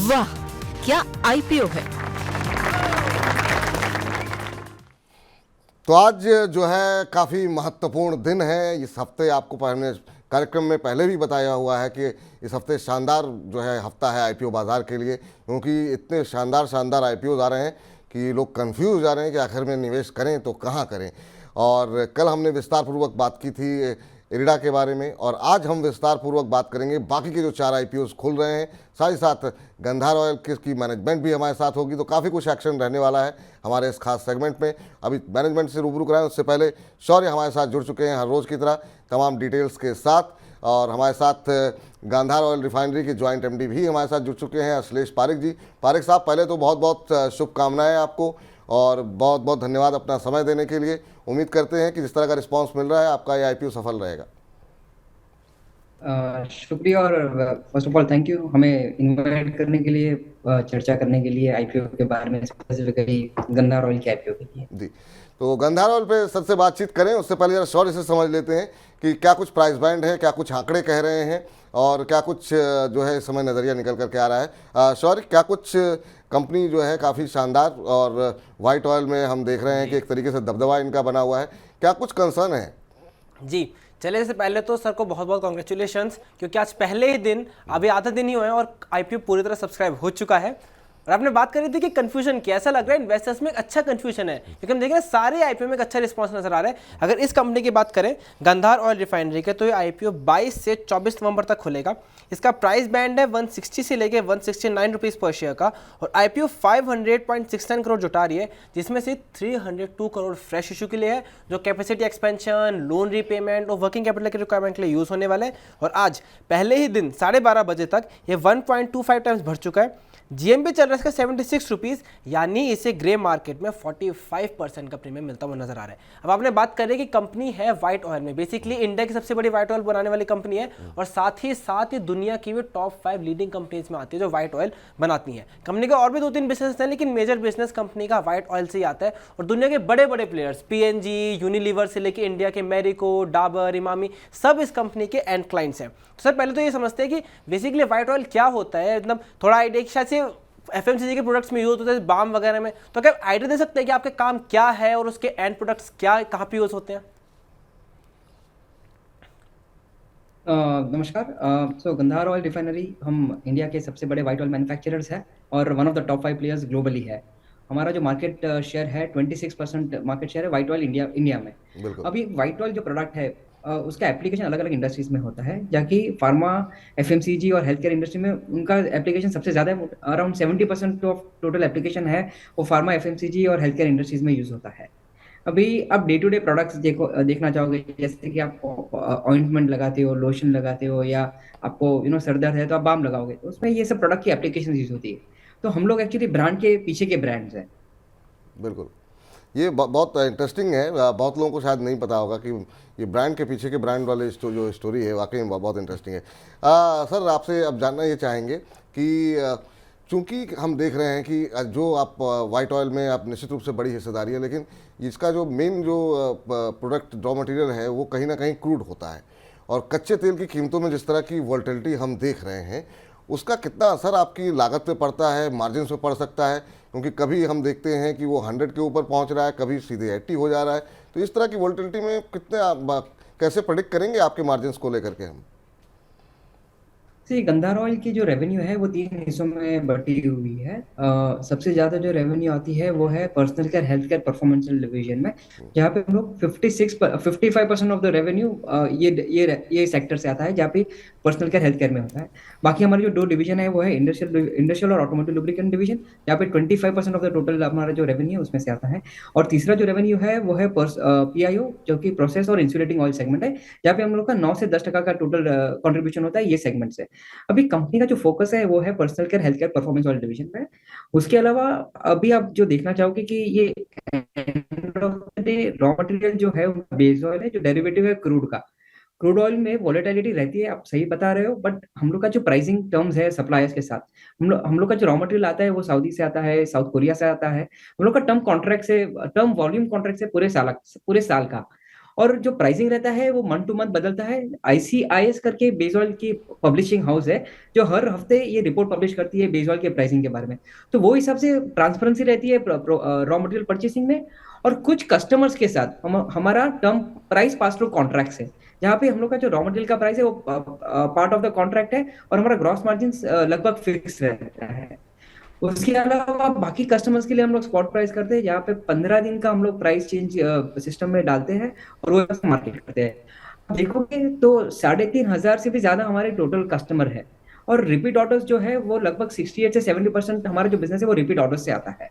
वाह, क्या आईपीओ है। तो आज जो है काफ़ी महत्वपूर्ण दिन है। इस हफ्ते आपको पहले कार्यक्रम में पहले भी बताया हुआ है कि इस हफ्ते शानदार जो है हफ्ता है आईपीओ बाज़ार के लिए, क्योंकि इतने शानदार शानदार आईपीओ आ रहे हैं कि लोग कंफ्यूज हो जा रहे हैं कि आखिर में निवेश करें तो कहाँ करें। और कल हमने विस्तारपूर्वक बात की थी इरिडा के बारे में, और आज हम विस्तारपूर्वक बात करेंगे बाकी के जो 4 आईपीओ खुल रहे हैं। साथ ही साथ गंधार ऑयल की मैनेजमेंट भी हमारे साथ होगी, तो काफ़ी कुछ एक्शन रहने वाला है हमारे इस खास सेगमेंट में। अभी मैनेजमेंट से रूबरू कराएं उससे पहले शौर्य हमारे साथ जुड़ चुके हैं हर रोज़ की तरह तमाम डिटेल्स के साथ, और हमारे साथ गांधार ऑयल रिफाइनरी के ज्वाइंट एमडी भी हमारे साथ जुड़ चुके हैं अश्लेष पारिक जी। पारिक साहब, पहले तो बहुत बहुत शुभकामनाएं आपको और बहुत बहुत धन्यवाद अपना समय देने के लिए। उम्मीद करते हैं कि जिस तरह का रिस्पांस मिल रहा है आपका ये आईपीओ सफल रहेगा। शुक्रिया, और first of all thank you हमें इनवाइट करने के लिए, चर्चा करने के लिए आईपीओ के बारे में, स्पेसिफिकली गंधार ऑयल के आईपीओ के लिए। जी, तो गंधार ऑयल पे सबसे बातचीत करें उससे पहले जरा शौर्य से समझ लेते हैं कि क्या कुछ प्राइस बैंड है, क्या कुछ आंकड़े कह रहे हैं, और क्या कुछ जो है इस समय नज़रिया निकल करके आ रहा है। शौर्य, क्या कुछ कंपनी जो है काफ़ी शानदार, और वाइट ऑयल में हम देख रहे हैं कि एक तरीके से दबदबा इनका बना हुआ है, क्या कुछ कंसर्न है? जी चलिए, इससे पहले तो सर को बहुत बहुत कॉन्ग्रेचुलेशंस, क्योंकि आज पहले ही दिन, अभी आधा दिन ही हुए हैं और आईपीओ पूरी तरह सब्सक्राइब हो चुका है। और आपने बात करी थी कि कंफ्यूजन की, ऐसा लग रहा है इन्वेस्टर्स में एक अच्छा कंफ्यूजन है, क्योंकि हम देख रहे हैं सारे आईपीओ में एक अच्छा रिस्पांस नजर आ रहा है। अगर इस कंपनी की बात करें गांधार ऑयल रिफाइनरी के, तो ये आईपीओ 22 से 24 नवंबर तक खुलेगा। इसका प्राइस बैंड है 160 से लेके 169 रुपीज़ पर शेयर का, और आईपीओ 500.69 करोड़ जुटा रही है, जिसमें से 302 करोड़ फ्रेश इशू के लिए है, जो कैपेसिटी एक्सपेंशन, लोन रीपेमेंट और वर्किंग कैपिटल के रिक्वायरमेंट के लिए यूज़ होने वाले हैं। और आज पहले ही दिन 12:30 बजे तक ये 1.25 टाइम्स भर चुका है। जीएमपी चल रहा है इसका 76 रुपीज़, यानी इसे ग्रे मार्केट में 45% का प्रीमियम मिलता हुआ नजर आ रहा है। अब आपने बात करें कि कंपनी है व्हाइट ऑयल में, बेसिकली इंडिया की सबसे बड़ी व्हाइट ऑयल बनाने वाली कंपनी है, और साथ ही दुनिया की भी टॉप 5 लीडिंग कंपनीज में आती है जो व्हाइट ऑयल बनाती हैं। कंपनी का और भी 2-3 बिजनेस हैं, लेकिन मेजर बिजनेस कंपनी का व्हाइट ऑयल से ही आता है। और दुनिया के बड़े बड़े प्लेयर्स पीएनजी, यूनिलीवर से लेकर इंडिया के मैरिको, डाबर, इमामी, सब इस कंपनी के एंड क्लाइंट्स हैं। तो सर पहले तो ये समझते हैं कि बेसिकली व्हाइट ऑयल क्या होता है, मतलब थोड़ा आइडिया शायद से एफएमसीजी के प्रोडक्ट्स में यूज होते हैं, बाम वगैरह में, तो क्या आइडिया दे सकते हैं कि आपके काम क्या है और उसके एंड प्रोडक्ट्स क्या कहाँ पे यूज होते हैं? नमस्कार। सो गंधार ऑयल रिफाइनरी हम इंडिया के सबसे बड़े व्हाइट ऑयल मैन्युफैक्चरर्स है और one of the top 5 players globally है। हमारा जो मार्केट शेयर है 26% मार्केट शेयर है व्हाइट ऑयल इंडिया में। अभी व्हाइट ऑयल जो प्रोडक्ट है उसका एप्लीकेशन अलग अलग इंडस्ट्रीज में होता है, जबकि फार्मा, एफएमसीजी और हेल्थ केयर इंडस्ट्री में उनका एप्लीकेशन सबसे ज़्यादा है। अराउंड 70% ऑफ टोटल एप्लीकेशन है वो फार्मा, एफएमसीजी और हेल्थ केयर इंडस्ट्रीज में यूज होता है। अभी आप डे टू डे प्रोडक्ट्स देखना चाहोगे, जैसे कि आप ऑइंटमेंट लगाते हो, लोशन लगाते हो, या आपको सर दर्द है तो आप बाम लगाओगे, तो उसमें ये सब प्रोडक्ट की एप्लीकेशन यूज होती है। तो हम लोग एक्चुअली ब्रांड के पीछे के ब्रांड्स हैं। बिल्कुल, ये बहुत इंटरेस्टिंग है। बहुत लोगों को शायद नहीं पता होगा कि ये ब्रांड के पीछे के ब्रांड वाले जो स्टोरी है वाकई में बहुत इंटरेस्टिंग है। सर, आपसे अब जानना ये चाहेंगे कि चूँकि हम देख रहे हैं कि जो आप वाइट ऑयल में आप निश्चित रूप से बड़ी हिस्सेदारी है, लेकिन इसका जो मेन जो प्रोडक्ट रॉ मटेरियल है वो कहीं ना कहीं क्रूड होता है, और कच्चे तेल की कीमतों में जिस तरह की वॉल्टिलिटी हम देख रहे हैं उसका कितना असर आपकी लागत पे पड़ता है, मार्जिन पे पड़ सकता है? क्योंकि कभी हम देखते हैं कि वो 100 के ऊपर पहुंच रहा है, कभी सीधे 80 हो जा रहा है। तो इस तरह की वॉल्टिलिटी में कितने आप कैसे प्रेडिक्ट करेंगे आपके मार्जिन को लेकर के हम? गंधार ऑयल की जो रेवेन्यू है वो 3 हिस्सों में बटी हुई है। सबसे ज्यादा जो रेवेन्यू आती है वो है पर्सनल केयर हेल्थ केयर परफॉर्मेंशियल डिवीजन में, जहाँ पे हम लोग 55% ऑफ द रेवेन्यू ये सेक्टर से आता है, जहाँ पे पर्सनल केयर हेल्थ केयर में होता है। बाकी हमारे जो 2 डिवीजन है वो है इंडस्ट्रियल और ऑटोमोटिव लुब्रिकेंट डिवीजन, जहाँ पे 25% ऑफ द टोटल हमारा जो रेवेन्यू है उसमें से आता है। और तीसरा जो रेवेन्यू है वो है पीआईओ, जो कि प्रोसेस और इंसुलेटिंग ऑयल सेगमेंट है, जहाँ पे हम लोग का 9 से 10% का टोटल कॉन्ट्रीब्यूशन होता है ये सेगमेंट से। अभी कंपनी का जो फोकस है वो है personal care health care performance oil division में। उसके अलावा अभी आप जो देखना चाहोगे कि ये रॉ मटेरियल जो है बेस ऑयल है, जो डेरिवेटिव है क्रूड का। क्रूड ऑयल में वॉलेटिलिटी रहती है, आप सही बता रहे हो, बट हम लोग का जो प्राइसिंग टर्म्स है सप्लायर्स के साथ, हम लोग का जो रॉ मटेरियल आता है वो सऊदी से आता है, साउथ कोरिया से आता है। हम लोग का टर्म वॉल्यूम कॉन्ट्रैक्ट से पूरे साल का। और जो प्राइसिंग रहता है वो मंथ टू मंथ बदलता है। ICIS करके बेस ऑयल की पब्लिशिंग हाउस है जो हर हफ्ते ये रिपोर्ट पब्लिश करती है बेस ऑयल के प्राइसिंग के बारे में। तो वो हिसाब से ट्रांसपेरेंसी रहती है रॉ मटेरियल परचेसिंग में। और कुछ कस्टमर्स के साथ हमारा term price pass through contracts है, जहाँ पे हम लोग का जो रॉ मटेरियल का प्राइस है वो पार्ट ऑफ द कॉन्ट्रैक्ट है और हमारा ग्रॉस मार्जिन लगभग फिक्स रहता है। उसके अलावा बाकी कस्टमर्स के लिए हम लोग स्पॉट प्राइस करते हैं, जहाँ पे 15 दिन का हम लोग प्राइस चेंज सिस्टम में डालते हैं और वो मार्केट करते हैं। आप देखोगे तो 3,500 से भी ज्यादा हमारे टोटल कस्टमर है। और रिपीट ऑर्डर्स जो है वो लगभग 68 से 70% हमारा जो बिजनेस है वो रिपीट ऑर्डर से आता है।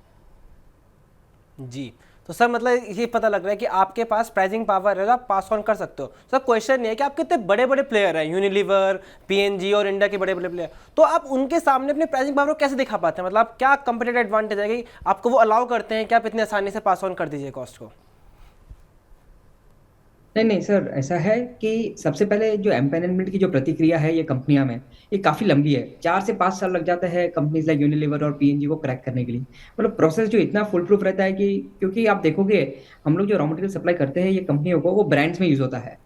जी, तो सर मतलब ये पता लग रहा है कि आपके पास प्राइसिंग पावर है, आप पास ऑन कर सकते हो। सर क्वेश्चन ये है कि आप कितने बड़े बड़े प्लेयर हैं, यूनिलीवर, PNG और इंडिया के बड़े बड़े प्लेयर, तो आप उनके सामने अपनी प्राइसिंग पावर को कैसे दिखा पाते हैं? मतलब क्या कंपेटिटिव एडवांटेज है कि आपको वो अलाउ करते हैं कि आप इतनी आसानी से पास ऑन कर दीजिए कॉस्ट को? नहीं नहीं सर, ऐसा है कि सबसे पहले जो एम्पैनलमेंट की जो प्रतिक्रिया है ये कंपनियां में, ये काफी लंबी है। 4 से 5 साल लग जाता है कंपनीज लाइक यूनिलीवर और PNG को क्रैक करने के लिए। मतलब प्रोसेस जो इतना फुल प्रूफ रहता है कि, क्योंकि आप देखोगे हम लोग जो रॉ मटेरियल सप्लाई करते हैं ये कंपनियों को, वो ब्रांड्स में यूज होता है।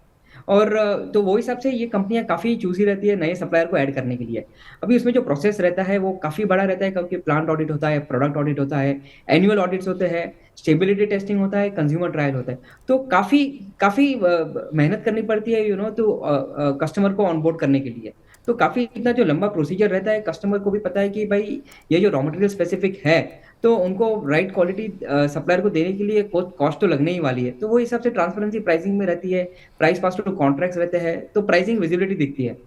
और तो वो हिसाब से ये कंपनियां काफी चूजी रहती है नए सप्लायर को ऐड करने के लिए। अभी उसमें जो प्रोसेस रहता है वो काफी बड़ा रहता है, क्योंकि प्लांट ऑडिट होता है, प्रोडक्ट ऑडिट होता है, एनुअल ऑडिट्स होते हैं, स्टेबिलिटी टेस्टिंग होता है, कंज्यूमर ट्रायल होता है। तो काफी काफी मेहनत करनी पड़ती है तो कस्टमर को ऑनबोर्ड करने के लिए। तो काफी इतना जो लंबा प्रोसीजर रहता है, कस्टमर को भी पता है कि भाई ये जो रॉ मटेरियल स्पेसिफिक है, तो उनको राइट क्वालिटी सप्लायर को देने के लिए कॉस्ट तो लगने ही वाली है। तो वो हिसाब से ट्रांसपेरेंसी प्राइसिंग में रहती है, प्राइस पास टू कॉन्ट्रैक्ट्स रहते हैं, तो प्राइसिंग विजिबिलिटी दिखती है।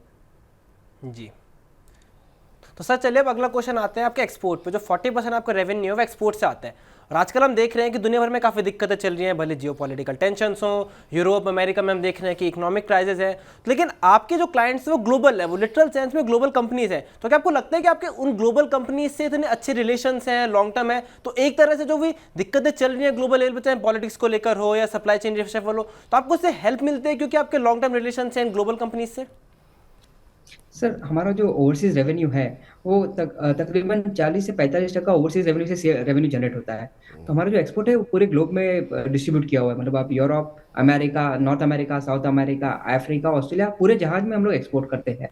जी, तो सर चलिए अब अगला क्वेश्चन आते हैं आपके एक्सपोर्ट पे। जो 40% आपका रेवेन्यू है वो एक्सपोर्ट से आता है, और आजकल हम देख रहे हैं कि दुनिया भर में काफ़ी दिक्कतें चल रही हैं, भले जियोपॉलिटिकल टेंशन्स हो, यूरोप अमेरिका में हम देख रहे हैं कि इकोनॉमिक क्राइसिस है, लेकिन आपके जो क्लाइंट्स हैं वो ग्लोबल है, वो लिटरल सेंस में ग्लोबल कंपनीज हैं। तो क्या आपको लगता है कि आपके उन ग्लोबल कंपनीज से इतने अच्छे रिलेशंस हैं, लॉन्ग टर्म है, तो एक तरह से जो भी दिक्कतें चल रही हैं ग्लोबल लेवल पर, चाहे पॉलिटिक्स को लेकर हो या सप्लाई चेन रिशफल हो, तो आपको उससे हेल्प मिलती है क्योंकि आपके लॉन्ग टर्म रिलेशन हैं इन ग्लोबल कंपनीज से? सर हमारा जो ओवरसीज रेवेन्यू है वो तकरीबन 40 से 45% ओवरसीज रेवेन्यू से रेवेन्यू जनरेट होता है। तो हमारा जो एक्सपोर्ट है वो पूरे ग्लोब में डिस्ट्रीब्यूट किया हुआ है। मतलब आप Europe, America, north America, south America, Africa, Australia, पूरे जहाज में हम लोग एक्सपोर्ट करते हैं।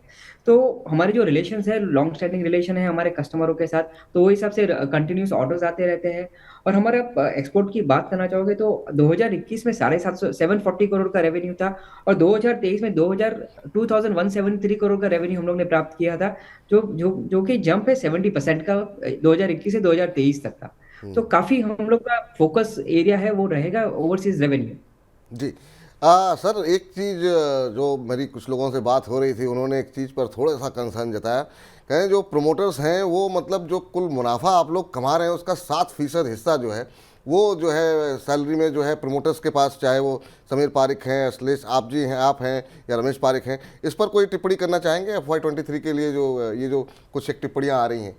तो हमारे जो रिलेशन है, लॉन्ग स्टैंडिंग रिलेशन है हमारे कस्टमरों के साथ, तो वो हिसाब से कंटिन्यूस ऑर्डर्स आते रहते हैं। और हमारे एक्सपोर्ट की बात करना चाहोगे तो 2021 में 740 करोड़ का रेवेन्यू था, और 2023 में 2173 करोड़ का रेवेन्यू हम लोग ने प्राप्त किया था, जो कि जंप है 70% का 2021 से 2023 तक का। तो काफी हम लोग का फोकस एरिया है वो रहेगा ओवरसीज रेवेन्यू। जी। सर एक चीज़ जो मेरी कुछ लोगों से बात हो रही थी, उन्होंने एक चीज़ पर थोड़ा सा कंसर्न जताया। कहें जो प्रोमोटर्स हैं वो मतलब जो कुल मुनाफा आप लोग कमा रहे हैं उसका 7% हिस्सा जो है वो जो है सैलरी में जो है प्रोमोटर्स के पास, चाहे वो समीर पारिक हैं, अश्लेष आप जी हैं, आप हैं, या रमेश पारिक हैं। इस पर कोई टिप्पणी करना चाहेंगे FY23 के लिए, जो ये जो कुछ एक टिप्पणियाँ आ रही हैं?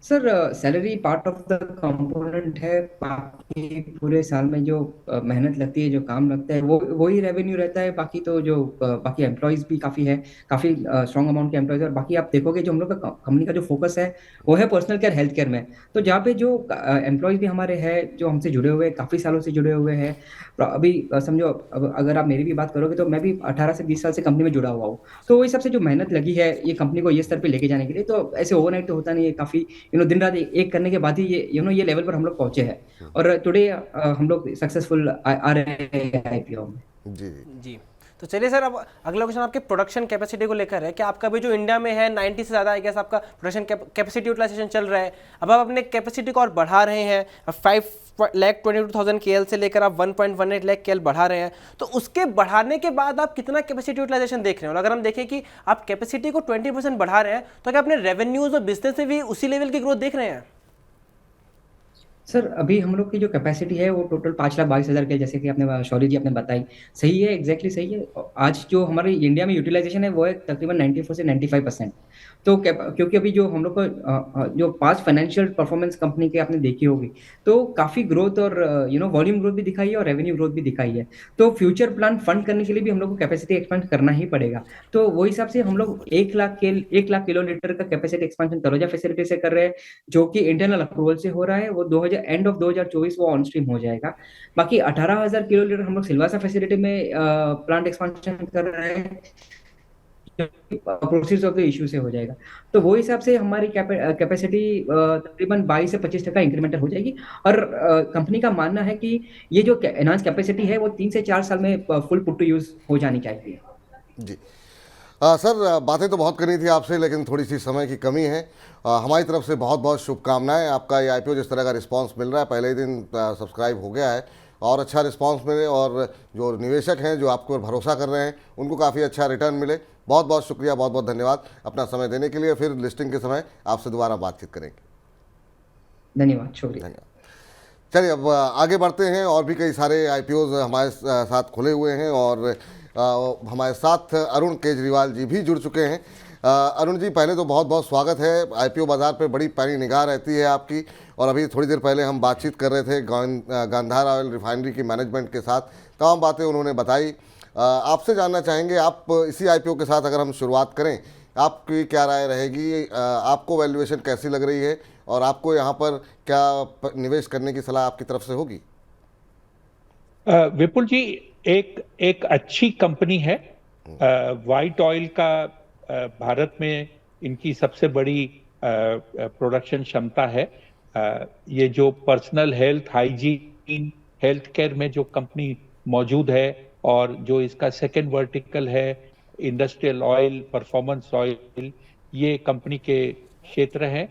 Sir salary part of the component है, बाकी पूरे साल में जो मेहनत लगती है, जो काम लगता है, वो ही रेवेन्यू रहता है। बाकी तो जो बाकी एम्प्लॉयज भी काफ़ी है, काफ़ी स्ट्रॉन्ग अमाउंट के एम्प्लॉयज। और बाकी आप देखोगे जो हम लोग का कंपनी का जो फोकस है वो है पर्सनल केयर, हेल्थ केयर में। तो जहाँ पे जो एम्प्लॉयज भी हमारे हैं जो हमसे जुड़े हुए हैं, काफ़ी सालों से जुड़े हुए हैं। अभी समझो अगर आप मेरी भी बात करोगे तो मैं भी 18 से 20 साल से कंपनी में जुड़ा हुआ हूँ। तो वही सबसे जो मेहनत लगी है ये कंपनी को ये स्तर पे लेके जाने के लिए, तो ऐसे ओवरनाइट तो होता नहीं है। काफ़ी दिन रात एक करने के बाद ही ये लेवल पर हम लोग पहुंचे हैं। और टुडे हम लोग सक्सेसफुल आ रहे हैं IPO में। जी जी, तो चलिए सर अब अगला क्वेश्चन आपके प्रोडक्शन कैपेसिटी को लेकर है कि आपका भी जो इंडिया में है 90 से ज़्यादा आई गेस आपका प्रोडक्शन कैपेसिटी यूटिलाइजेशन चल रहा है। अब आप अपने कैपेसिटी को और बढ़ा रहे हैं, 5,22,000 KL से लेकर आप 1.18 लाख KL बढ़ा रहे हैं, तो उसके बढ़ाने के बाद आप कितना कैपेसिटी यूटिलाइजेशन देख रहे हैं? और अगर हम देखें कि आप कैपेसिटी को 20% बढ़ा रहे हैं, तो क्या अपने रेवेन्यूज और बिजनेस से भी उसी लेवल की ग्रोथ देख रहे हैं? सर अभी हम लोग की जो कैपेसिटी है वो टोटल 5,22,000 के, जैसे कि आपने शौर्य जी आपने बताई, सही है, एग्जैक्टली सही है। आज जो हमारे इंडिया में यूटिलाइजेशन है वो है तकरीबन 94 से 95%। तो क्योंकि अभी जो हम लोग को जो पास्ट फाइनेंशियल परफॉर्मेंस कंपनी के आपने देखी होगी, तो काफी ग्रोथ और वॉल्यूम ग्रोथ भी दिखाई है और रेवेन्यू ग्रोथ भी दिखाई है। तो फ्यूचर प्लान फंड करने के लिए भी हम लोग को कैपेसिटी एक्सपेंड करना ही पड़ेगा। तो वो हिसाब से हम लोग 1 लाख किलोलीटर का कैपेसिटी एक्सपेंशन तलोजा फैसिलिटी से कर रहे हैं, जो कि इंटरनल अप्रूवल से हो रहा है। वो 2023 एंड ऑफ 2024 वो ऑन स्ट्रीम हो जाएगा। बाकी 18,000 किलोलीटर हम लोग सिलवासा फैसिलिटी में प्लांट एक्सपांशन कर रहे हैं, प्रोसेस ऑफ द इशू से हो जाएगा। तो वो हिसाब से हमारी कैपेसिटी तकरीबन 22 से 25% इंक्रीमेंटल हो जाएगी। और कंपनी का मानना है कि ये जो एनहांस कैपेसिटी है वो 3 से 4 साल में फुल पुट टू यूज हो जानी चाहिए। जी सर, बातें तो बहुत करनी थी आपसे, लेकिन थोड़ी सी समय की कमी है। हमारी तरफ से बहुत बहुत शुभकामनाएं। आपका ये आईपीओ जिस तरह का रिस्पांस मिल रहा है, पहले ही दिन सब्सक्राइब हो गया है और अच्छा रिस्पांस मिले, और जो निवेशक हैं जो आपको भरोसा कर रहे हैं उनको काफ़ी अच्छा रिटर्न मिले। बहुत बहुत शुक्रिया, बहुत बहुत धन्यवाद अपना समय देने के लिए। फिर लिस्टिंग के समय आपसे दोबारा बातचीत करेंगे। धन्यवाद, शुक्रिया। धन्यवाद। चलिए अब आगे बढ़ते हैं। और भी कई सारे आईपीओज हमारे साथ खुले हुए हैं और हमारे साथ अरुण केजरीवाल जी भी जुड़ चुके हैं। अरुण जी, पहले तो बहुत बहुत स्वागत है। आईपीओ बाज़ार पे बड़ी पैनी निगाह रहती है आपकी, और अभी थोड़ी देर पहले हम बातचीत कर रहे थे गांधार ऑयल रिफाइनरी की मैनेजमेंट के साथ, तमाम बातें उन्होंने बताई। आपसे जानना चाहेंगे, आप इसी आईपीओ के साथ अगर हम शुरुआत करें, आपकी क्या राय रहेगी? आपको वैल्यूएशन कैसी लग रही है और आपको यहाँ पर क्या निवेश करने की सलाह आपकी तरफ से होगी? विपुल जी, एक अच्छी कंपनी है। व्हाइट ऑयल का भारत में इनकी सबसे बड़ी प्रोडक्शन क्षमता है। ये जो personal health, hygiene, health care में जो कंपनी मौजूद है, और जो इसका सेकेंड वर्टिकल है इंडस्ट्रियल ऑयल, परफॉर्मेंस ऑयल, ये कंपनी के क्षेत्र हैं।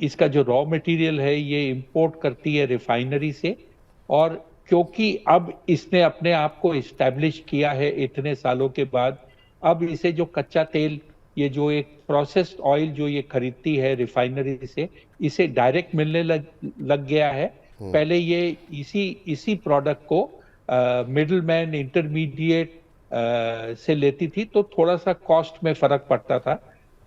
इसका जो रॉ मटेरियल है ये इंपोर्ट करती है रिफाइनरी से, और क्योंकि अब इसने अपने आप को इस्टेब्लिश किया है इतने सालों के बाद, अब इसे जो कच्चा तेल, ये जो एक प्रोसेस्ड ऑयल जो ये खरीदती है रिफाइनरी से, इसे डायरेक्ट मिलने लग गया है। पहले ये इसी प्रोडक्ट को मिडलमैन, इंटरमीडिएट से लेती थी, तो थोड़ा सा कॉस्ट में फर्क पड़ता था।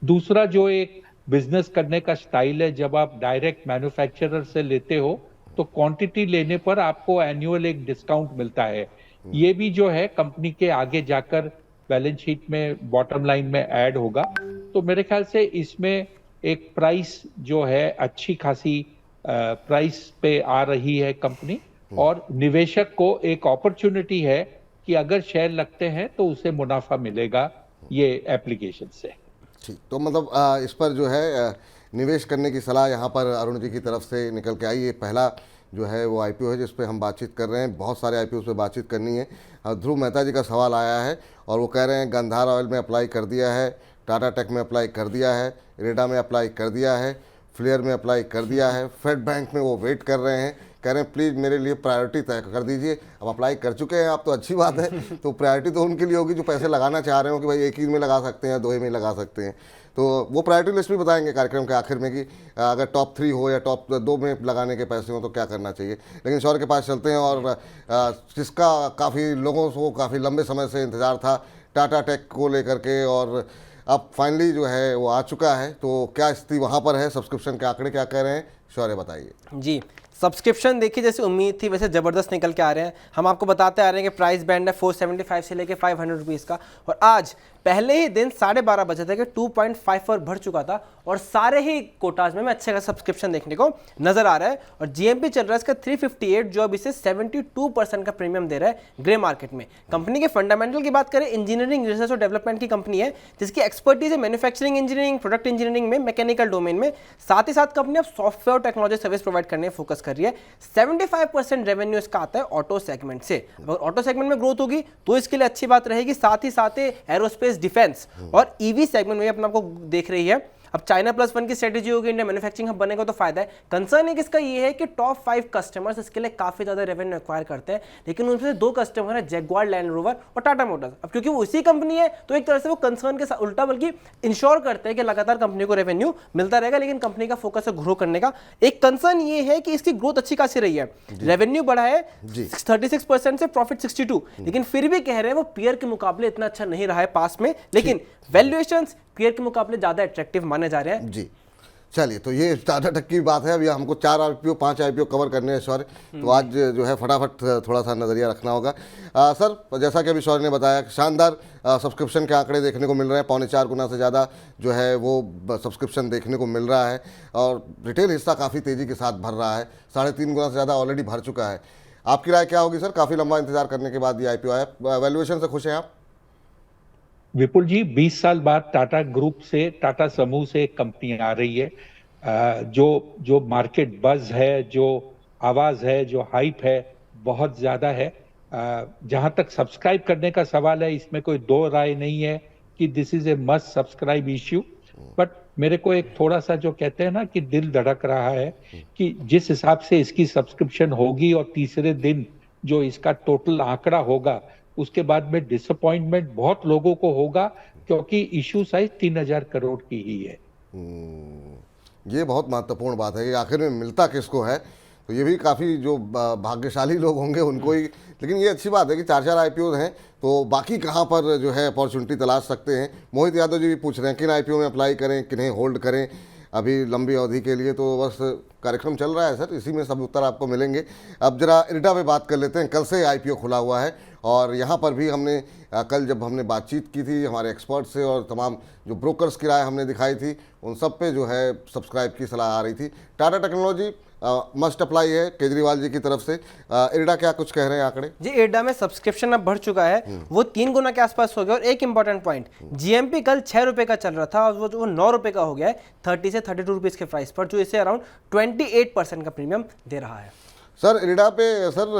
दूसरा जो एक बिजनेस करने का स्टाइल है, जब आप डायरेक्ट मैन्युफैक्चरर से लेते हो तो क्वांटिटी लेने पर आपको एनुअल एक डिस्काउंट मिलता है। ये भी जो है कंपनी के आगे जाकर बैलेंस शीट में, बॉटम लाइन में ऐड होगा। तो मेरे ख्याल से इसमें एक प्राइस जो है अच्छी खासी प्राइस पे आ रही है कंपनी, और निवेशक को एक अपॉर्चुनिटी है कि अगर शेयर लगते हैं तो उसे मुनाफा मिलेगा ये एप्लीकेशन से। ठीक, तो मतलब इस पर जो है निवेश करने की सलाह यहाँ पर अरुण जी की तरफ से निकल के आई। ये पहला जो है वो आईपीओ है जिस पे हम बातचीत कर रहे हैं। बहुत सारे आईपीओ पे बातचीत करनी है। ध्रुव मेहता जी का सवाल आया है और वो कह रहे हैं गांधार ऑयल में अप्लाई कर दिया है, टाटा टेक में अप्लाई कर दिया है, इरेडा में अप्लाई कर दिया है, फ्लेयर में अप्लाई कर दिया है, फेड बैंक में वो वेट कर रहे हैं। कह रहे हैं प्लीज़ मेरे लिए प्रायोरिटी तय कर दीजिए। अब अप्लाई कर चुके हैं आप तो अच्छी बात है, तो प्रायोरिटी तो उनके लिए होगी जो पैसे लगाना चाह रहे हो कि भाई एक ही में लगा सकते हैं, 2 ही में लगा सकते हैं। तो वो प्रायोरिटी लिस्ट भी बताएंगे कार्यक्रम के आखिर में कि अगर टॉप 3 हो या टॉप 2 में लगाने के पैसे हो तो क्या करना चाहिए। लेकिन शौर्य के पास चलते हैं, और जिसका काफ़ी लोगों को काफ़ी लंबे समय से इंतज़ार था टाटा टेक को लेकर के, और अब फाइनली जो है वो आ चुका है। तो क्या स्थिति वहाँ पर है? सब्सक्रिप्शन के आंकड़े क्या कह रहे हैं? शौर्य बताइए। जी, सब्सक्रिप्शन देखिए जैसे उम्मीद थी वैसे ज़बरदस्त निकल के आ रहे हैं। हम आपको बताते आ रहे हैं कि प्राइस बैंड है 475 से लेके 500 रुपीज़ का, और आज पहले ही दिन 12:30 बजे तक 2.54 बढ़ चुका था, और सारे ही कोटाज में अच्छे का सब्सक्रिप्शन देखने को नजर आ रहा है। और जीएमपी चल रहा है इसका 358, जो अब इसे 72% का प्रीमियम दे रहा है ग्रे मार्केट में। कंपनी के फंडामेंटल की बात करें, इंजीनियरिंग, रिसर्च और डेवलपमेंट की कंपनी है जिसकी एक्सपर्टीज है मैन्युफैक्चरिंग इंजीनियरिंग, प्रोडक्ट इंजीनियरिंग में, मैकेनिकल डोमेन में। साथ ही साथ कंपनी अब सॉफ्टवेयर टेक्नोलॉजी सर्विस प्रोवाइड करने में फोकस कर रही है। 75% रेवेन्यू इसका आता है ऑटो सेगमेंट से। अगर ऑटो सेगमेंट में ग्रोथ होगी तो इसके लिए अच्छी बात रहेगी। साथ ही साथ एरोस्पेस, डिफेंस और ईवी सेगमेंट में अपने आपको देख रही है। अब चाइना +1 की स्ट्रेटेजी होगी, इंडिया मैन्युफैक्चरिंग हब बनेगा तो फायदा है। कंसर्न एक इसका ये है कि टॉप 5 कस्टमर्स इसके लिए काफी ज्यादा रेवेन्यू एक्वायर करते हैं, लेकिन उनमें से 2 कस्टमर है जैगुआर लैंड रोवर और टाटा मोटर्स। अब क्योंकि वो इसी कंपनी है तो एक तरह से वो कंसर्न के साथ उल्टा बल्कि इंश्योर करते हैं कि लगातार कंपनी को रेवेन्यू मिलता रहेगा, लेकिन कंपनी का फोकस है ग्रो करने का। एक कंसर्न ये है कि इसकी ग्रोथ अच्छी खासी रही है, रेवेन्यू बढ़ा है 36% से प्रॉफिट 62, लेकिन फिर भी कह रहे हैं वो पीयर के मुकाबले इतना अच्छा नहीं रहा है पास में, लेकिन वैल्यूएशंस पीयर के मुकाबले ज्यादा अट्रैक्टिव माने जा रहे हैं। जी, चलिए, तो ये टाटा टेक की बात है। अभी हमको 4 आईपीओ 5 आईपीओ कवर करने हैं शौर्य, तो आज जो है फटाफट थोड़ा सा नज़रिया रखना होगा। सर, जैसा कि अभी शौर्य ने बताया, शानदार सब्सक्रिप्शन के आंकड़े देखने को मिल रहे हैं, 4.25 गुना से ज़्यादा जो है वो सब्सक्रिप्शन देखने को मिल रहा है, और रिटेल हिस्सा काफ़ी तेज़ी के साथ भर रहा है, 3.5 गुना से ज़्यादा ऑलरेडी भर चुका है। आपकी राय क्या होगी सर? काफ़ी लंबा इंतजार करने के बाद ये आईपीओ आया, वैल्यूएशन से खुश हैं आप? विपुल जी, 20 साल बाद टाटा ग्रुप से, टाटा समूह से एक कंपनी आ रही है। जो मार्केट बज है, जो आवाज है, जो हाइप है, बहुत ज्यादा है। जहां तक सब्सक्राइब करने का सवाल है, इसमें कोई दो राय नहीं है कि this is a must subscribe issue. But मेरे को एक थोड़ा सा जो कहते हैं ना कि दिल धड़क रहा है कि जिस हिसाब से इसकी सब्सक्रिप्शन होगी और तीसरे दिन जो इसका टोटल आंकड़ा होगा, उसके बाद में डिसअपॉइंटमेंट बहुत लोगों को होगा, क्योंकि इशू साइज 3,000 करोड़ की ही है। ये बहुत महत्वपूर्ण बात है कि आखिर में मिलता किसको है। तो ये भी काफ़ी जो भाग्यशाली लोग होंगे उनको ही, लेकिन ये अच्छी बात है कि 4 आईपीओ हैं, तो बाकी कहाँ पर जो है अपॉर्चुनिटी तलाश सकते हैं। मोहित यादव जी भी पूछ रहे हैं किन आईपीओ में अप्लाई करें, किन्हें होल्ड करें अभी लंबी अवधि के लिए। तो बस कार्यक्रम चल रहा है सर, इसी में सब उत्तर आपको मिलेंगे। अब जरा इरिडा पे बात कर लेते हैं। कल से आईपीओ खुला हुआ है, और यहाँ पर भी हमने कल जब हमने बातचीत की थी हमारे एक्सपर्ट से और तमाम जो ब्रोकर्स की राय हमने दिखाई थी, उन सब पे जो है सब्सक्राइब की सलाह आ रही थी। टाटा टेक्नोलॉजी मस्ट अप्लाई है केजरीवाल जी की तरफ से। इरिडा क्या कुछ कह रहे हैं आंकड़े? जी, इरिडा में सब्सक्रिप्शन अब बढ़ चुका है, वो 3 गुना के आसपास हो गया। और एक इंपॉर्टेंट पॉइंट, जीएमपी कल 6 रुपए का चल रहा था और वो 9 रुपए का हो गया है 30 से 32 रुपीज के प्राइस पर, जो इसे अराउंड 28% का प्रीमियम दे रहा है। सर, इरिडा पे सर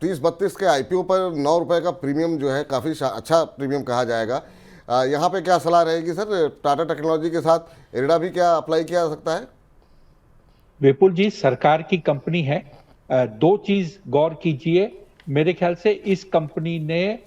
30-32 के आईपीओ पर 9 रुपए का प्रीमियम जो है काफ़ी अच्छा प्रीमियम कहा जाएगा। यहाँ पे क्या सलाह रहेगी सर? टाटा टेक्नोलॉजी के साथ इरिडा भी क्या अप्लाई किया जा सकता है? विपुल जी, सरकार की कंपनी है, दो चीज गौर कीजिए। मेरे ख्याल से इस कंपनी ने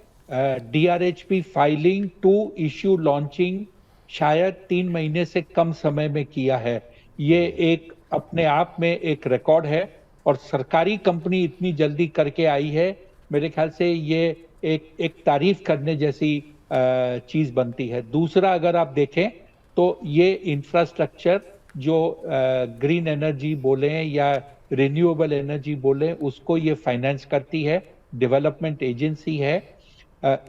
DRHP filing to issue launching शायद 3 महीने से कम समय में किया है। ये एक अपने आप में एक रिकॉर्ड है, और सरकारी कंपनी इतनी जल्दी करके आई है, मेरे ख्याल से ये एक तारीफ करने जैसी चीज बनती है। दूसरा, अगर आप देखें तो ये इंफ्रास्ट्रक्चर जो ग्रीन एनर्जी बोले या रिन्यूएबल एनर्जी बोले, उसको ये फाइनेंस करती है, डेवलपमेंट एजेंसी है।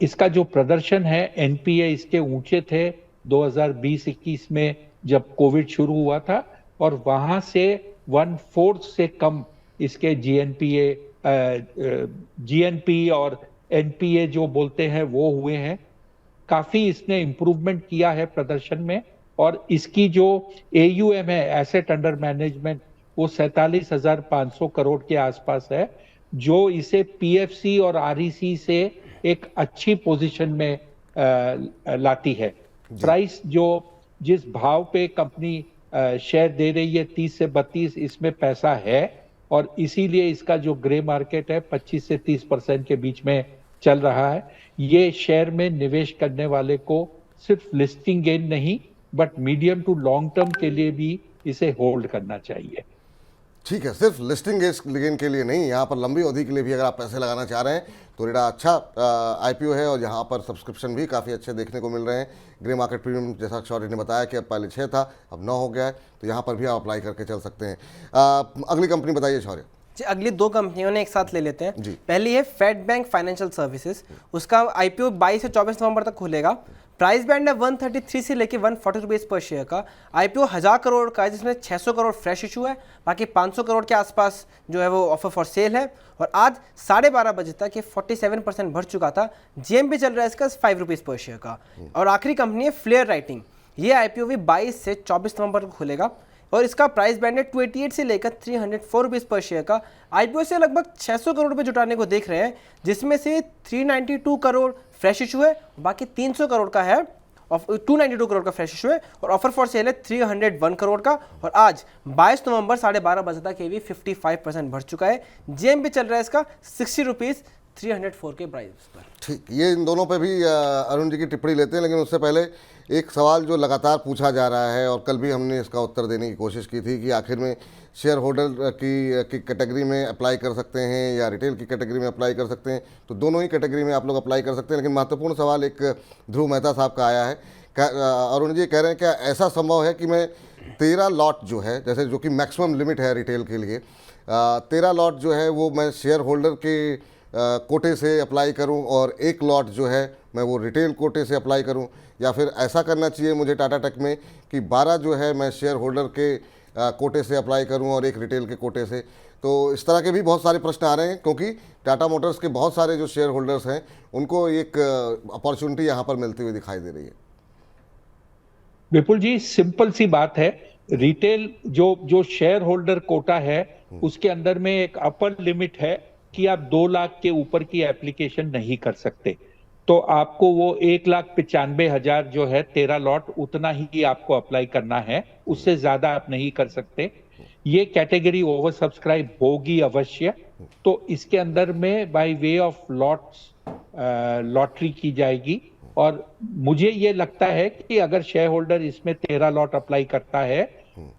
इसका जो प्रदर्शन है, एनपीए इसके ऊंचे थे 2020-21 में जब कोविड शुरू हुआ था, और वहां से 1/4 से कम इसके जीएनपी और एनपीए जो बोलते हैं वो हुए हैं। काफी इसने इंप्रूवमेंट किया है प्रदर्शन में, और इसकी जो एयूएम है, एसेट अंडर मैनेजमेंट, वो 47,500 करोड़ के आसपास है, जो इसे पीएफसी और आरईसी से एक अच्छी पोजीशन में लाती है। प्राइस जो जिस भाव पे कंपनी शेयर दे रही है 30 से 32, इसमें पैसा है, और इसीलिए इसका जो ग्रे मार्केट है 25 से 30% के बीच में चल रहा है। ये शेयर में निवेश करने वाले को सिर्फ लिस्टिंग गेन नहीं, but medium to long term के लिए भी इसे होल्ड करना चाहिए। ठीक है, सिर्फ लिस्टिंग गेन के लिए नहीं, यहाँ पर लंबी अवधि के लिए भी अगर आप पैसे लगाना चाह रहे हैं तो इरिडा अच्छा आईपीओ है, और यहाँ पर सब्सक्रिप्शन भी काफ़ी अच्छे देखने को मिल रहे हैं। ग्रे मार्केट प्रीमियम जैसा शौर्य ने बताया कि अब पहले 6 था, अब 9 हो गया है, तो यहाँ पर भी आप अप्लाई करके चल सकते हैं। अगली कंपनी बताइए शौर्य। जी, अगली 2 कंपनियों ने एक साथ ले लेते हैं। जी। पहली है फेड बैंक फाइनेंशियल सर्विसेज, उसका आईपीओ 22 से 24 नवंबर तक खुलेगा। प्राइस बैंड है 133 से लेके 140 रुपीज पर शेयर का। आईपीओ 1000 करोड़ का है, जिसमें 600 करोड़ फ्रेश इशू है, बाकी 500 करोड़ के आसपास जो है वो ऑफर फॉर सेल है। और आज 12:30 बजे तक ये 47% बढ़ चुका था। जीएमपी चल रहा है इसका 5 रुपीज पर शेयर का। और आखिरी कंपनी है फ्लेयर राइटिंग, ये आईपीओ भी 22 से 24 नवंबर को खुलेगा, और इसका प्राइस बैंड है 288 से लेकर 304 रुपीज पर शेयर का। आईपीओ से लगभग 600 करोड़ रुपए जुटाने को देख रहे हैं, जिसमें से 392 करोड़ फ्रेश इशू है, बाकी 300 करोड़ का है, 292 करोड़ का फ्रेश इशू है, और ऑफर फॉर सेल है 301 करोड़ का। और आज 22 नवंबर 12:30 बजे तक ये भी 55% बढ़ चुका है। जीएमपी चल रहा है इसका 60 रुपीज 304 के प्राइस पर। ठीक, ये इन दोनों पे भी अरुण जी की टिप्पणी लेते हैं, लेकिन उससे पहले एक सवाल जो लगातार पूछा जा रहा है, और कल भी हमने इसका उत्तर देने की कोशिश की थी कि आखिर में शेयर होल्डर की कैटेगरी में अप्लाई कर सकते हैं या रिटेल की कैटेगरी में अप्लाई कर सकते हैं। तो दोनों ही कैटेगरी में आप लोग अप्लाई कर सकते हैं, लेकिन महत्वपूर्ण सवाल एक ध्रुव मेहता साहब का आया है। अरुण जी कह रहे हैं क्या ऐसा संभव है कि मैं 13 लॉट जो है, जैसे जो कि मैक्सिमम लिमिट है रिटेल के लिए, 13 लॉट जो है वो मैं शेयर होल्डर के कोटे से अप्लाई करूं और 1 लॉट जो है मैं वो रिटेल कोटे से अप्लाई करूं, या फिर ऐसा करना चाहिए मुझे टाटा टेक में कि 12 जो है मैं शेयर होल्डर के कोटे से अप्लाई करूं और 1 रिटेल के कोटे से। तो इस तरह के भी बहुत सारे प्रश्न आ रहे हैं, क्योंकि टाटा मोटर्स के बहुत सारे जो शेयर होल्डर्स हैं उनको एक अपॉर्चुनिटी यहाँ पर मिलती हुई दिखाई दे रही है। विपुल जी, सिंपल सी बात है, रिटेल जो शेयर होल्डर कोटा है उसके अंदर में एक अपर लिमिट है कि आप 2 लाख के ऊपर की एप्लीकेशन नहीं कर सकते। तो आपको वो 1,95,000 जो है 13 लॉट, उतना ही आपको अप्लाई करना है, उससे ज्यादा आप नहीं कर सकते। ये कैटेगरी ओवर सब्सक्राइब होगी अवश्य, तो इसके अंदर में by way of lots lottery की जाएगी। और मुझे ये लगता है कि अगर शेयर होल्डर इसमें 13 लॉट अप्लाई करता है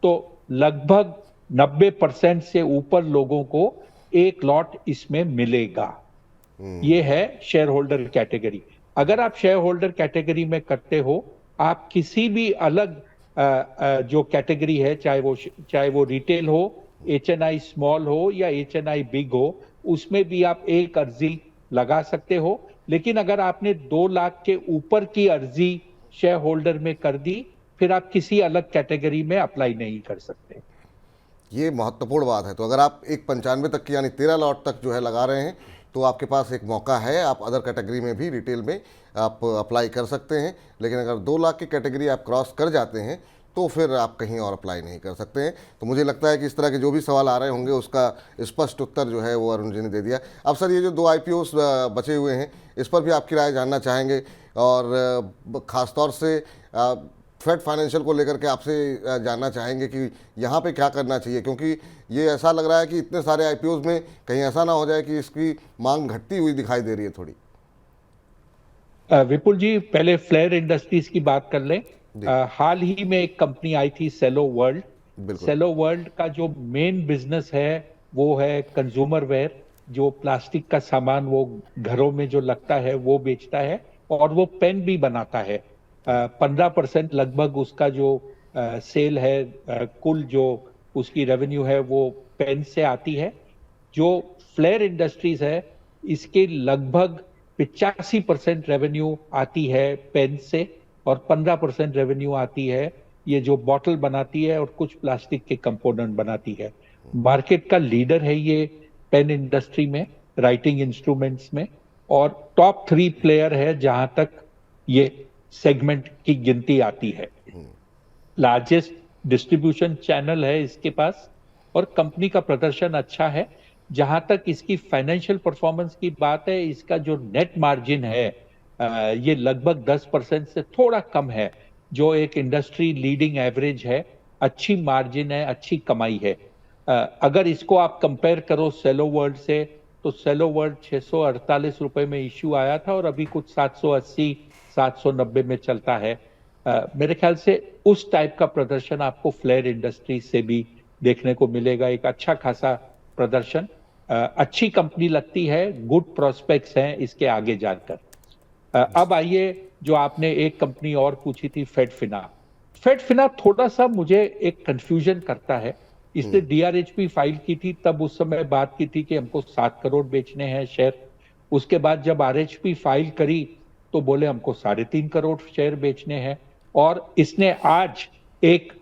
तो लगभग 90% से ऊपर लोगों को 1 लॉट इसमें मिलेगा। ये है शेयर होल्डर कैटेगरी। अगर आप शेयर होल्डर कैटेगरी में करते हो, आप किसी भी अलग जो कैटेगरी है, चाहे वो रिटेल हो, HNI स्मॉल हो या HNI बिग हो, उसमें भी आप एक अर्जी लगा सकते हो। लेकिन अगर आपने 2 लाख के ऊपर की अर्जी शेयर होल्डर में कर दी, फिर आप किसी अलग कैटेगरी में अप्लाई नहीं कर सकते। ये महत्वपूर्ण बात है। तो अगर आप 1,95 तक की यानी 13 लॉट तक जो है लगा रहे हैं तो आपके पास एक मौका है, आप अदर कैटेगरी में भी रिटेल में आप अप्लाई कर सकते हैं। लेकिन अगर 2 लाख की कैटेगरी आप क्रॉस कर जाते हैं तो फिर आप कहीं और अप्लाई नहीं कर सकते हैं। तो मुझे लगता है कि इस तरह के जो भी सवाल आ रहे होंगे उसका स्पष्ट उत्तर जो है वो अरुण जी ने दे दिया। अब सर, ये जो 2 IPOs बचे हुए हैं इस पर भी आपकी राय जानना चाहेंगे, और ख़ासतौर से फेड फाइनेंशियल को लेकर के आपसे जानना चाहेंगे कि यहाँ पे क्या करना चाहिए, क्योंकि ये ऐसा लग रहा है कि इतने सारे IPOs में कहीं ऐसा ना हो जाए कि इसकी मांग घटती हुई दिखाई दे रही है थोड़ी। विपुल जी, पहले फ्लेयर इंडस्ट्रीज की बात कर लें। हाल ही में एक कंपनी आई थी, सेलो वर्ल्ड। सेलो वर्ल्ड का जो मेन बिजनेस है वो है कंज्यूमर वेयर, जो प्लास्टिक का सामान वो घरों में जो लगता है वो बेचता है, और वो पेन भी बनाता है। 15% लगभग उसका जो सेल है, कुल जो उसकी रेवेन्यू है वो पेन से आती है। जो फ्लेयर इंडस्ट्रीज है इसके लगभग 85% रेवेन्यू आती है पेन से, और 15% रेवेन्यू आती है ये जो बॉटल बनाती है और कुछ प्लास्टिक के कंपोनेंट बनाती है। मार्केट का लीडर है ये पेन इंडस्ट्री में, राइटिंग इंस्ट्रूमेंट्स में, और टॉप 3 प्लेयर है जहां तक ये सेगमेंट की गिनती आती है। लार्जेस्ट डिस्ट्रीब्यूशन चैनल है इसके पास, और कंपनी का प्रदर्शन अच्छा है। जहां तक इसकी फाइनेंशियल परफॉर्मेंस की बात है, इसका जो नेट मार्जिन है ये लगभग 10% से थोड़ा कम है, जो एक इंडस्ट्री लीडिंग एवरेज है। अच्छी मार्जिन है, अच्छी कमाई है। अगर इसको आप कंपेयर करो सेलो वर्ल्ड से, तो सेलो वर्ल्ड 648 रुपए में इश्यू आया था और अभी कुछ 780-790 में चलता है। मेरे ख्याल से उस टाइप का प्रदर्शन आपको फ्लेयर इंडस्ट्री से भी देखने को मिलेगा, एक अच्छा खासा प्रदर्शन। अच्छी कंपनी लगती है, गुड प्रोस्पेक्ट्स हैं इसके आगे जाकर। अब आइए, जो आपने एक कंपनी और पूछी थी, फेडफिना थोड़ा सा मुझे एक कंफ्यूजन करता है। इसने DRHP फाइल की थी, तब उस समय बात की थी कि हमको 7 करोड़ बेचने हैं शेयर। उसके बाद जब RHP फाइल करी तो बोले हमको 3.5 करोड़ शेयर बेचने हैं। और इसने आज एक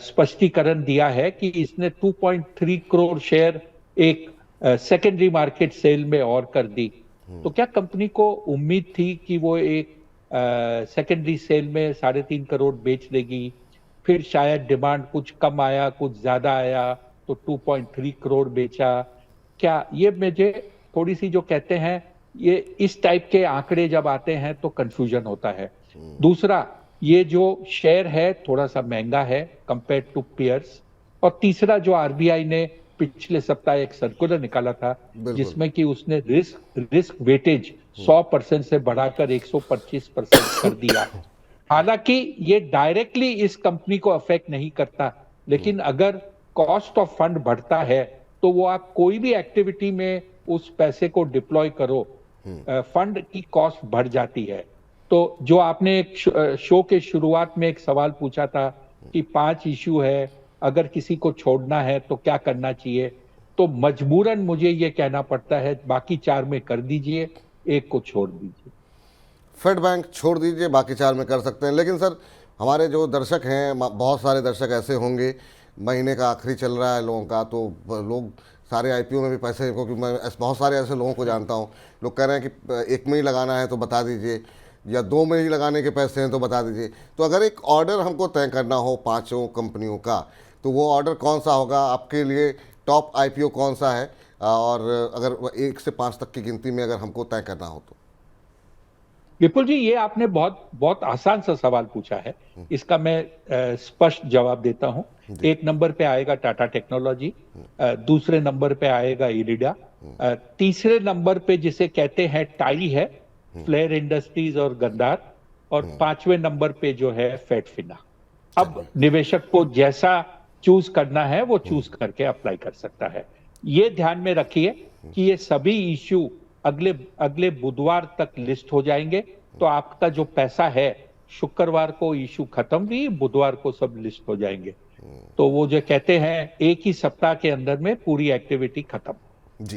स्पष्टीकरण दिया है कि इसने 2.3 करोड़ शेयर एक सेकेंडरी मार्केट सेल में और कर दी। तो क्या कंपनी को उम्मीद थी कि वो एक सेकेंडरी सेल में 3.5 करोड़ बेच देगी, फिर शायद डिमांड कुछ कम आया, कुछ ज्यादा आया तो 2.3 करोड़ बेचा? क्या ये मुझे थोड़ी सी, जो कहते हैं, ये इस टाइप के आंकड़े जब आते हैं तो कंफ्यूजन होता है। दूसरा, ये जो शेयर है थोड़ा सा महंगा है कंपेयर टू पियर्स। और तीसरा, जो RBI ने पिछले सप्ताह एक सर्कुलर निकाला था जिसमें कि उसने रिस्क वेटेज 100% से बढ़ाकर 125% कर दिया। हालांकि ये डायरेक्टली इस कंपनी को अफेक्ट नहीं करता, लेकिन अगर कॉस्ट ऑफ फंड बढ़ता है तो वो आप कोई भी एक्टिविटी में उस पैसे को डिप्लॉय करो, फंड की कॉस्ट बढ़ जाती है। तो जो आपने एक शो के शुरुआत में एक सवाल पूछा था कि 5 इश्यू है, अगर किसी को छोड़ना है तो क्या करना चाहिए, तो मजबूरन मुझे ये कहना पड़ता है बाकी 4 में कर दीजिए, एक को छोड़ दीजिए। फेड बैंक छोड़ दीजिए, बाकी 4 में कर सकते हैं। लेकिन सर, हमारे जो दर्शक हैं, बहुत सारे दर्शक ऐसे होंगे, महीने का आखिरी चल रहा है लोगों का, तो लोग सारे आईपीओ में भी पैसे, क्योंकि मैं बहुत सारे ऐसे लोगों को जानता हूँ, लोग कह रहे हैं कि 1 में ही लगाना है तो बता दीजिए, या 2 में ही लगाने के पैसे हैं तो बता दीजिए। तो अगर एक ऑर्डर हमको तय करना हो 5 कंपनियों का, तो वो ऑर्डर कौन सा होगा आपके लिए? टॉप आईपीओ कौन सा है? और अगर 1 से 5 तक की गिनती में अगर हमको तय करना हो तो? विपुल जी, ये आपने बहुत बहुत आसान सा सवाल पूछा है, इसका मैं स्पष्ट जवाब देता हूं। 1 नंबर पे आएगा टाटा टेक्नोलॉजी, दूसरे नंबर पे आएगा इरिडा, तीसरे नंबर पे जिसे कहते हैं टाई है, फ्लेयर इंडस्ट्रीज और गंधार, और 5वें नंबर पे जो है फेडफिना। अब निवेशक को जैसा चूज करना है वो चूज करके अप्लाई कर सकता है। ये ध्यान में रखिए कि ये सभी इश्यू अगले बुधवार तक लिस्ट हो जाएंगे, तो आपका जो पैसा है, शुक्रवार को इशू खत्म हुई, बुधवार को सब लिस्ट हो जाएंगे। तो वो जो कहते हैं एक ही सप्ताह के अंदर में पूरी एक्टिविटी खत्म। जी,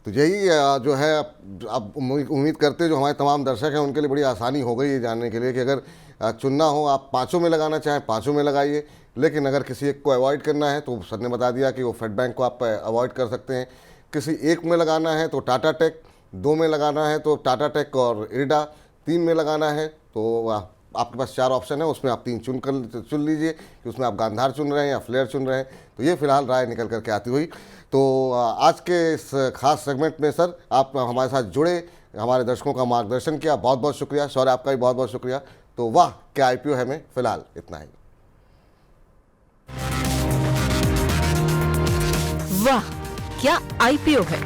तो यही जो है, अब उम्मीद करते हैं जो हमारे तमाम दर्शक हैं उनके लिए बड़ी आसानी हो गई ये जानने के लिए कि अगर चुनना हो, आप 5 में लगाना चाहें 5 में लगाइए, लेकिन अगर किसी एक को अवॉइड करना है तो सर ने बता दिया कि वो फेड बैंक को आप अवॉइड कर सकते हैं। किसी एक में लगाना है तो टाटा टेक, 2 में लगाना है तो टाटा टेक और इरिडा, 3 में लगाना है तो आपके पास 4 ऑप्शन है, उसमें आप 3 चुन लीजिए कि उसमें आप गांधार चुन रहे हैं या फ्लेयर चुन रहे हैं। तो ये फिलहाल राय निकल करके आती हुई। तो आज के इस खास सेगमेंट में सर आप हमारे साथ जुड़े, हमारे दर्शकों का मार्गदर्शन किया, बहुत बहुत शुक्रिया। शौर्य, आपका भी बहुत बहुत शुक्रिया। तो वाह क्या आईपीओ है में फिलहाल इतना ही। वाह क्या आईपीओ है।